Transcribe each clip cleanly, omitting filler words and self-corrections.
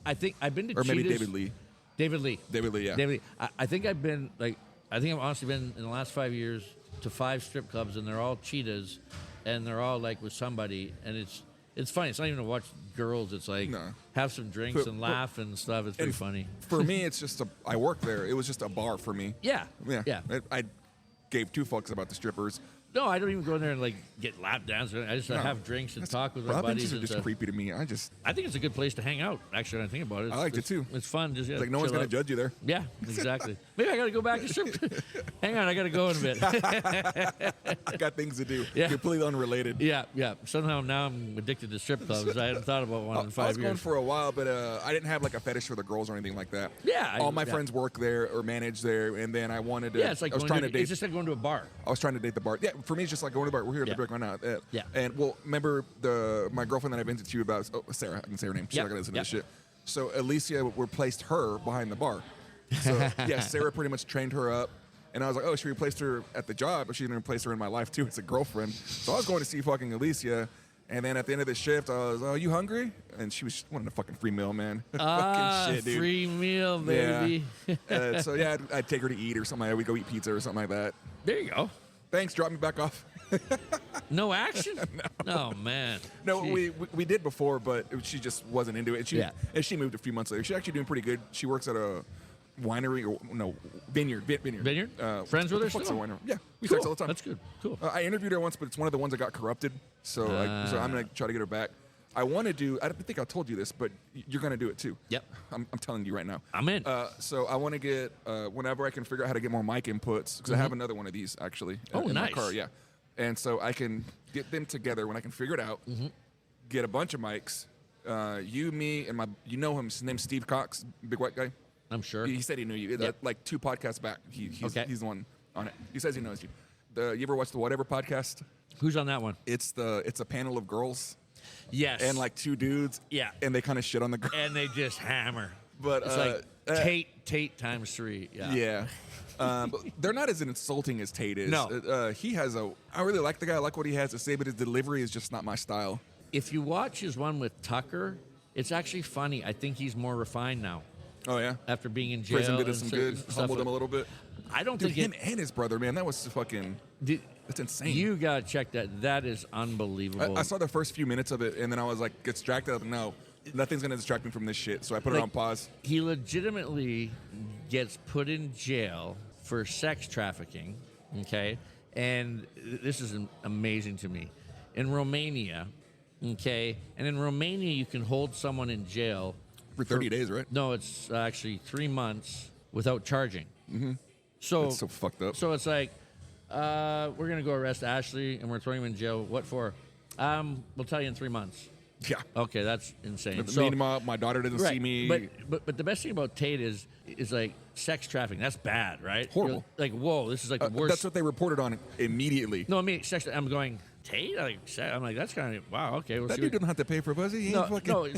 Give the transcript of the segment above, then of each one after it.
I think I've been to or maybe Cheetahs. David Lee. David Lee. David Lee, yeah. David Lee. I think I've been I think I've honestly been in the last 5 years to 5 strip clubs, and they're all Cheetahs, and they're all like with somebody, and it's funny. It's not even to watch girls. It's like have some drinks and laugh and stuff. It's pretty funny. For me, it's just I work there. It was just a bar for me. Yeah. I gave 2 fucks about the strippers. No, I don't even go in there and like get lap dances. I just have drinks and talk with my buddies. Benches are just creepy to me. I think it's a good place to hang out. Actually, when I think about it, I liked it too. It's fun. Just like no one's gonna judge you there. Yeah, exactly. Maybe I got to go back to strip. Hang on, I got to go in a bit. I got things to do. Yeah. Completely unrelated. Yeah. Somehow now I'm addicted to strip clubs. I hadn't thought about one in 5 years. I was going for a while, but I didn't have like a fetish for the girls or anything like that. Yeah. All my friends work there or manage there, and then I wanted to. Yeah, it's like it's just like going to a bar. I was trying to date the bar. Yeah, for me, it's just like going to the bar. We're here at the break right now. Yeah. And well, remember my girlfriend that I vented to you about? Oh, Sarah. I can say her name. She's not gonna listen to this shit. So Alicia replaced her behind the bar. So yeah, Sarah pretty much trained her up. And I was like, oh, she replaced her at the job, but she didn't replace her in my life too as a girlfriend. So I was going to see fucking Alicia. And then at the end of the shift, I was, oh, you hungry? And she was wanting a fucking free meal, man. Fucking shit, dude. Free meal, baby. Yeah. So yeah, I'd take her to eat or something like that. We'd go eat pizza or something like that. There you go. Thanks, drop me back off. No action? No. Oh, man. No, we did before, but she just wasn't into it. And she moved a few months later. She's actually doing pretty good. She works at a winery or vineyard. Vineyard? Friends with her still? Winery. Yeah, we cool. text all the time. That's good. Cool. I interviewed her once, but it's one of the ones that got corrupted. So I'm going to try to get her back. I want to do, I don't think I told you this, but you're going to do it too. Yep. I'm telling you right now. I'm in. So I want to get, whenever I can figure out how to get more mic inputs, because I have another one of these actually in my car. Yeah. And so I can get them together when I can figure it out, get a bunch of mics, you, me, and him, his name's Steve Cox, big white guy. I'm sure. He said he knew you. Yep. Like 2 podcasts back, he's the one on it. He says he knows you. You ever watch the Whatever podcast? Who's on that one? It's a panel of girls. Yes. And like 2 dudes. Yeah. And they kind of shit on the girl. And they just hammer. But it's like Tate times 3. Yeah. Yeah. But they're not as insulting as Tate is. No. He has I really like the guy. I like what he has to say, but his delivery is just not my style. If you watch his one with Tucker, it's actually funny. I think he's more refined now. Oh, yeah? After being in jail. Prison did him some good. Humbled him a little bit. I don't think him and his brother, man, that was fucking... That's insane. You got to check that. That is unbelievable. I saw the first few minutes of it, and then I was like, get distracted. I was like, no, nothing's going to distract me from this shit. So I put it on pause. He legitimately gets put in jail for sex trafficking, okay? And this is amazing to me. In Romania, okay? And in Romania, you can hold someone in jail... For 30 days, right? No, it's actually 3 months without charging. Mm-hmm. So that's so fucked up. So it's like, we're going to go arrest Ashley, and we're throwing him in jail. What for? We'll tell you in 3 months. Yeah. Okay, that's insane. Meanwhile, my daughter doesn't see me. But the best thing about Tate is like sex trafficking. That's bad, right? Horrible. You're like, whoa, this is like the worst. That's what they reported on immediately. No, I mean, sex. I'm going, Tate? I'm like, that's kind of, wow, okay. That dude doesn't have to pay for Buzzy. No,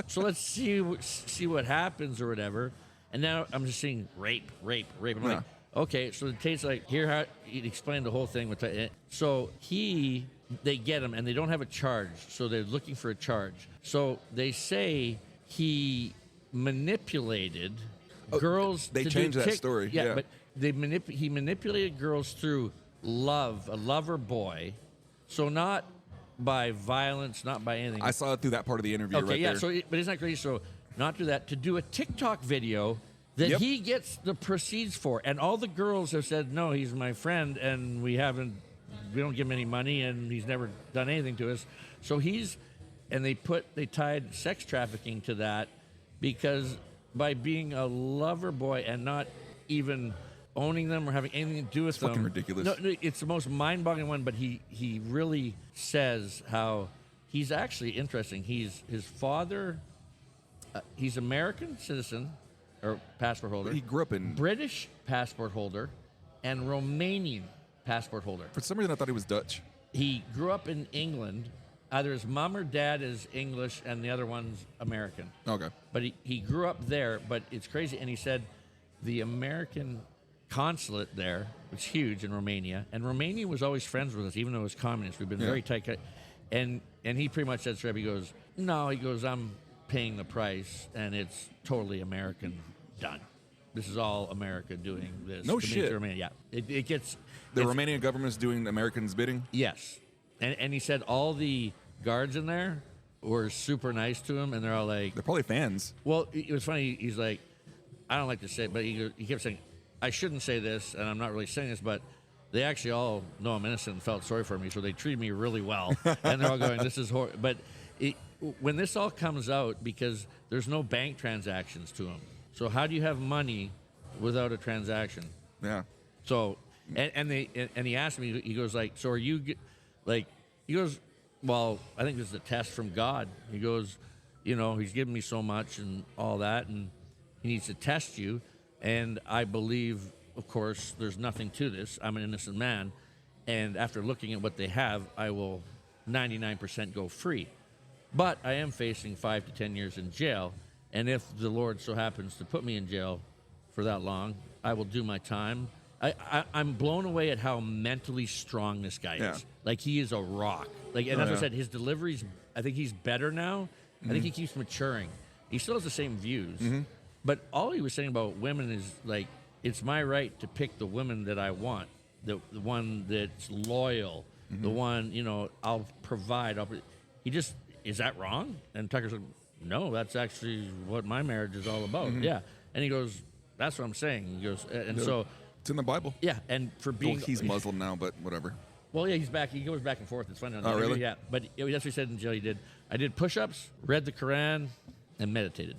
so let's see what happens or whatever. And now I'm just seeing rape. I'm like, okay, so Tate's like, here, he explained the whole thing with Tate. So they get him, and they don't have a charge, so they're looking for a charge. So they say he manipulated girls. They changed that story. Yeah, but he manipulated girls through love, a lover boy. So not by violence, not by anything. I saw it through that part of the interview. Okay, yeah. So, but isn't that crazy? So not do that, to do a TikTok video that he gets the proceeds for, and all the girls have said, no, he's my friend, and we don't give him any money, and he's never done anything to us. So they tied sex trafficking to that, because by being a lover boy and not even owning them or having anything to do with them. It's fucking ridiculous. No, it's the most mind-boggling one, but he really says how he's actually interesting. His father, he's American citizen or passport holder. He grew up in... British passport holder and Romanian passport holder. For some reason, I thought he was Dutch. He grew up in England. Either his mom or dad is English and the other one's American. Okay. But he grew up there, but it's crazy. And he said the American consulate there was huge in Romania, and Romania was always friends with us, even though it was communist. We've been very tight. And he pretty much said straight, he goes, I'm paying the price, and it's totally American done. This is all America doing this. No to shit. Romania. Yeah, it gets The Romanian government's doing the Americans' bidding? Yes, and he said all the guards in there were super nice to him, and they're all like, They're probably fans. well, it was funny. He's like, I don't like to say it, but he kept saying, I shouldn't say this, and I'm not really saying this, but they actually all know I'm innocent and felt sorry for me, so they treated me really well. And they're all going, this is horrible. But when this all comes out, because there's no bank transactions to him, so how do you have money without a transaction? Yeah. So, and he asked me, he goes like, so are you, like, he goes, well, I think this is a test from God. He goes, you know, he's given me so much and all that, and he needs to test you. And I believe, of course, there's nothing to this. I'm an innocent man. And after looking at what they have, I will 99% go free. But I am facing 5 to 10 years in jail. And if the Lord so happens to put me in jail for that long, I will do my time. I'm blown away at how mentally strong this guy is. Like, he is a rock. Like, and as I said, his deliveries, I think he's better now. I think he keeps maturing. He still has the same views. But all he was saying about women is, like, it's my right to pick the woman that I want, the one that's loyal, the one, you know, I'll provide. He just, is that wrong? And Tucker's like, no, that's actually what my marriage is all about. Yeah. And he goes, that's what I'm saying. He goes, and so. It's in the Bible. Yeah. And for being. Well, he's Muslim now, but whatever. Well, yeah, he's back. He goes back and forth. It's funny. Oh, really? Yeah. But that's what he said in jail. He did. I did push-ups, read the Quran, and meditated.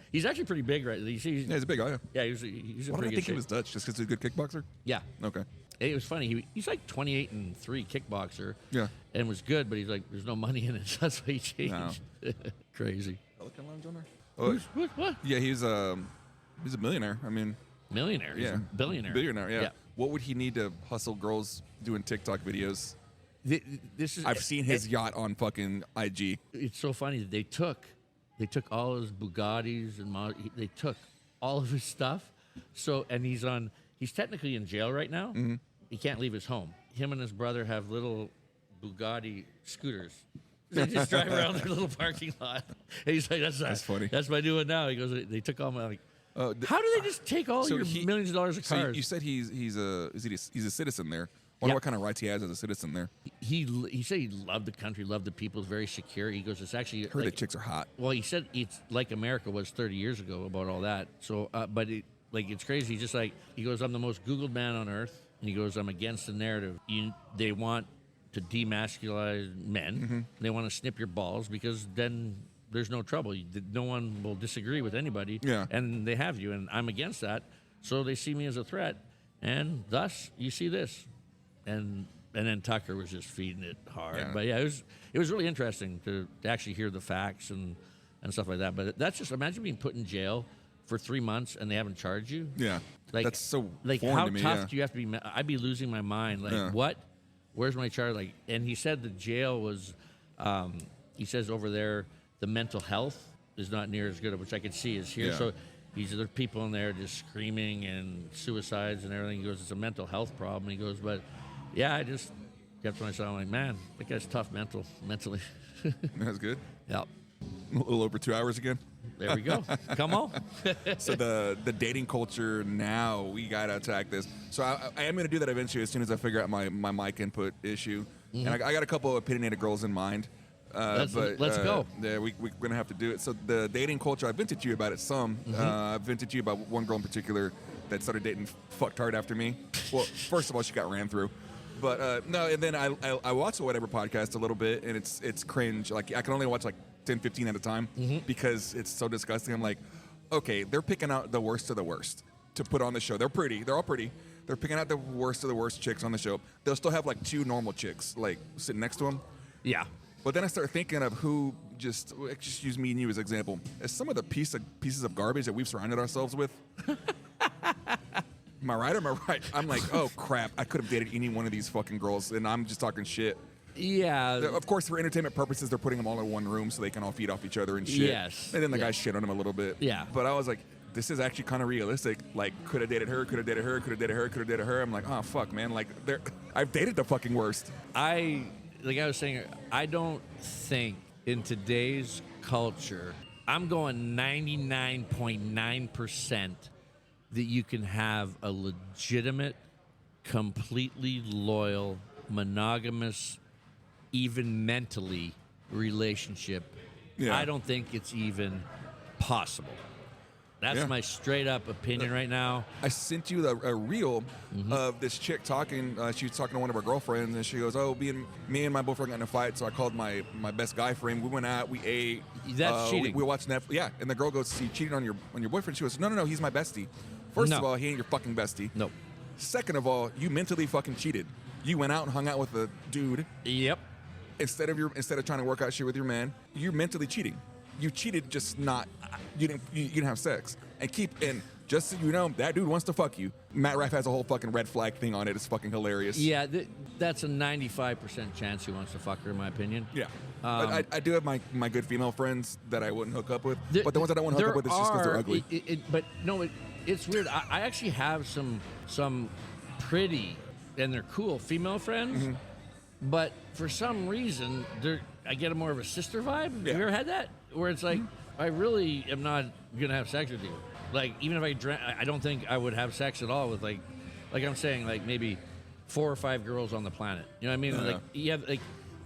He's actually pretty big, right? You see, Yeah, he's a big guy. yeah, he's in Why did pretty I good think he shape. was Dutch? Just because he's a good kickboxer? Yeah. Okay. It was funny. He's like 28-3 kickboxer. Yeah. And was good, but he's like, there's no money in it. So that's why he changed. No. Crazy. Pelican Lounge on there? Oh, What? yeah, he's a millionaire. I mean, Millionaire. He's yeah. a billionaire. Billionaire, yeah. What would he need to hustle girls doing TikTok videos? This is. I've seen his yacht on fucking IG. It's so funny that they took all his Bugattis and they took all of his stuff. So, and he's technically in jail right now. He can't leave his home. Him and his brother have little Bugatti scooters. They just drive around their little parking lot. And he's like, that's funny. That's my new one now. He goes, they took all my, like, how do they just take all your millions of dollars of So cars? you said he's a citizen there. I wonder what kind of rights he has as a citizen there. He said he loved the country, loved the people, is very secure. He goes, it's actually. I heard the chicks are hot. Well, he said it's like America was 30 years ago about all that. So, but it's crazy. He's just like, he goes, I'm the most Googled man on earth. And he goes, I'm against the narrative. They want to demasculinize men. They want to snip your balls because then there's no trouble. No one will disagree with anybody. Yeah. And they have you. And I'm against that. So they see me as a threat. And thus, you see this. And then Tucker was just feeding it hard. Yeah. But yeah, it was really interesting to actually hear the facts and stuff like that. But that's just, imagine being put in jail for 3 months and they haven't charged you. Yeah. Like, that's so like foreign how to me, tough do you have to be? I'd be losing my mind. Like, what? Where's my charge? Like, and he said the jail was, he says over there, the mental health is not near as good, which I could see is here. Yeah. So there are people in there just screaming and suicides and everything. He goes, it's a mental health problem. He goes, but yeah, I just kept to myself, like, man, that guy's tough mentally. That's good. Yep. A little over 2 hours again. There we go. Come on. So the dating culture now, we gotta attack this. So I am gonna do that eventually as soon as I figure out my mic input issue. And I got a couple of opinionated girls in mind. Let's go. Yeah, we're gonna have to do it. So the dating culture, I've vented to you about it some. I've vented to you about one girl in particular that started dating fucked hard after me. Well, first of all, she got ran through. But no, and then I watch the Whatever podcast a little bit, and it's cringe. Like, I can only watch like 10, 15 at a time because it's so disgusting. I'm like, okay, they're picking out the worst of the worst to put on the show. They're pretty. They're all pretty. They're picking out the worst of the worst chicks on the show. They'll still have like 2 normal chicks like sitting next to them. Yeah. But then I start thinking of who just use me and you as an example. As some of the pieces of garbage that we've surrounded ourselves with. Am I right or am I right? I'm like, oh crap, I could have dated any one of these fucking girls, and I'm just talking shit. Yeah. Of course, for entertainment purposes, they're putting them all in one room so they can all feed off each other and shit. Yes. And then the guys shit on them a little bit. Yeah. But I was like, this is actually kind of realistic. Like, could have dated her, could have dated her, could have dated her, could have dated her. I'm like, oh fuck, man. Like, I've dated the fucking worst. Like I was saying, I don't think in today's culture, I'm going 99.9% that you can have a legitimate, completely loyal, monogamous, even mentally relationship. Yeah. I don't think it's even possible. That's my straight up opinion right now. I sent you a reel of this chick talking. She was talking to one of her girlfriends, and she goes, "Oh, me and my boyfriend got in a fight, so I called my best guy friend. We went out, we ate. That's cheating. We watched Netflix. Yeah." And the girl goes, "So you cheated on your boyfriend?" She goes, "No, he's my bestie. First of all, he ain't your fucking bestie. No. Second of all, you mentally fucking cheated. You went out and hung out with a dude. Yep. Instead of trying to work out shit with your man, you're mentally cheating. You cheated, just not. You didn't have sex. And just so you know, that dude wants to fuck you. Matt Rife has a whole fucking red flag thing on it. It's fucking hilarious. Yeah, that's a 95% chance he wants to fuck her, in my opinion. Yeah. But I do have my good female friends that I wouldn't hook up with. But the ones I don't want to hook up with, it's just because they're ugly. It's weird. I actually have some pretty, and they're cool female friends. But for some reason, I get more of a sister vibe. Yeah. Have you ever had that? Where it's like, I really am not going to have sex with you. Like, even if I drank, I don't think I would have sex at all with, like I'm saying, like maybe 4 or 5 girls on the planet. You know what I mean? Like,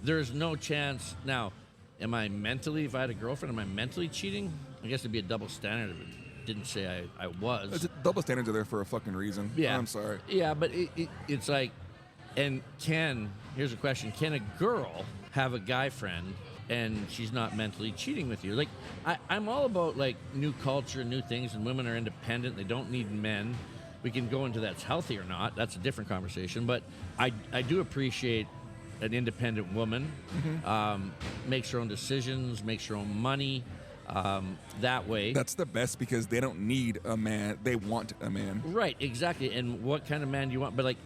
there's no chance. Now, am I mentally, if I had a girlfriend, am I mentally cheating? I guess it'd be a double standard if it didn't say I was. Double standards are there for a fucking reason. Yeah. I'm sorry. Yeah, but it's like, and here's a question, can a girl have a guy friend and she's not mentally cheating with you? Like, I'm all about, like, new culture, new things, and women are independent. They don't need men. We can go into that's healthy or not. That's a different conversation. But I do appreciate an independent woman, makes her own decisions, makes her own money, that way. That's the best because they don't need a man. They want a man. Right, exactly. And what kind of man do you want? But, like,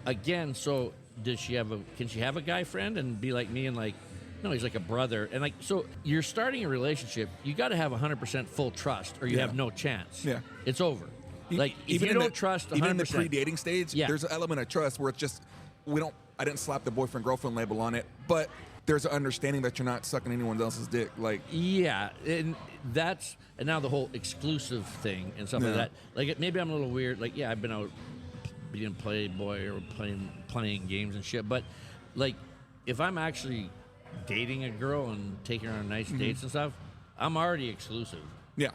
again, so can she have a guy friend and be like me and, like, no, he's like a brother. And, like, so you're starting a relationship, you got to have 100% full trust or you have no chance. Yeah. It's over. Like, if even you don't trust 100%. Even in the pre-dating stage, there's an element of trust where it's just, I didn't slap the boyfriend-girlfriend label on it, but there's an understanding that you're not sucking anyone else's dick. Like, yeah, and now the whole exclusive thing and stuff like that. Like, maybe I'm a little weird. Like, I've been out being playboy or playing games and shit, but, like, if I'm actually dating a girl and taking her on nice dates and stuff, I'm already exclusive. Yeah.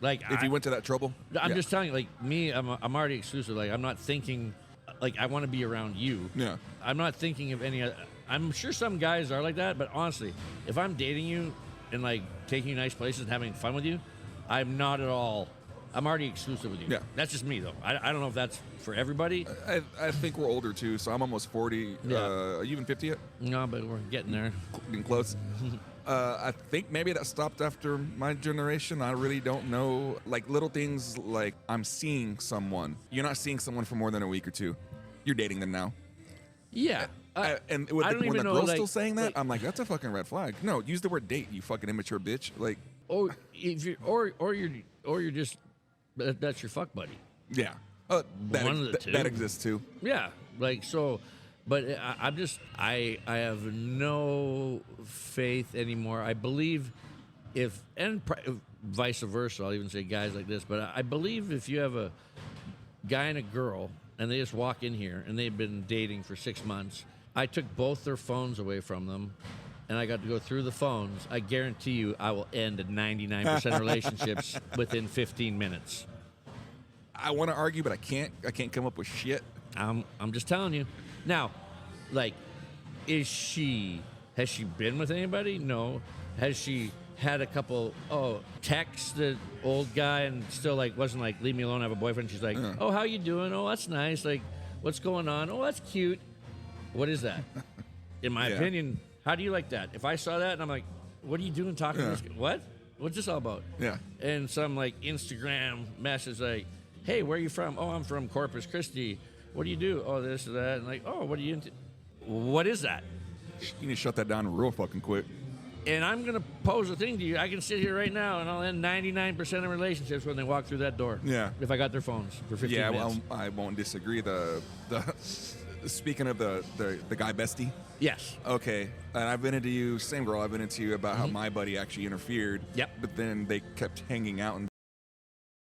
Like, if you went to that trouble, I'm just telling you, like, me, I'm already exclusive. Like, I'm not thinking, like, I want to be around you. Yeah. I'm not thinking of any. I'm sure some guys are like that, but honestly, if I'm dating you and, like, taking you nice places and having fun with you, I'm not at all. I'm already exclusive with you. Yeah. That's just me, though. I don't know if that's for everybody. I think we're older, too, so I'm almost 40. Yeah. Are you even 50 yet? No, but we're getting there. Getting close. I think maybe that stopped after my generation. I really don't know. Like, little things like I'm seeing someone. You're not seeing someone for more than a week or two. You're dating them now. Yeah. And when the girl's still saying that, I'm like, that's a fucking red flag. No, use the word date, you fucking immature bitch. Like, you're just that's your fuck buddy. Yeah. One of the two. That exists too. Yeah. Like, so, but I have no faith anymore. I believe vice versa, I'll even say guys like this, but I believe if you have a guy and a girl and they just walk in here and they've been dating for 6 months, I took both their phones away from them and I got to go through the phones. I guarantee you I will end 99% of relationships within 15 minutes. I want to argue, but I can't. I can't come up with shit. I'm just telling you. Now, like, has she been with anybody? No. Has she had a couple texts the old guy and still, like, wasn't like, leave me alone, I have a boyfriend? She's like, oh, how you doing? Oh, that's nice. Like, what's going on? Oh, that's cute. What is that? In my opinion, how do you like that? If I saw that and I'm like, what are you doing talking to this guy? What? What's this all about? Yeah. And some, like, Instagram message like, hey, where are you from? Oh, I'm from Corpus Christi. What do you do? Oh, this or that. And like, oh, what are you into? What is that? You need to shut that down real fucking quick. And I'm going to pose a thing to you. I can sit here right now and I'll end 99% of relationships when they walk through that door. Yeah. If I got their phones for 15 minutes. Yeah, well, I won't disagree. The speaking of the guy bestie. Yes. Okay, and I've been into you, same girl. I've been into you about how my buddy actually interfered. Yep. But then they kept hanging out and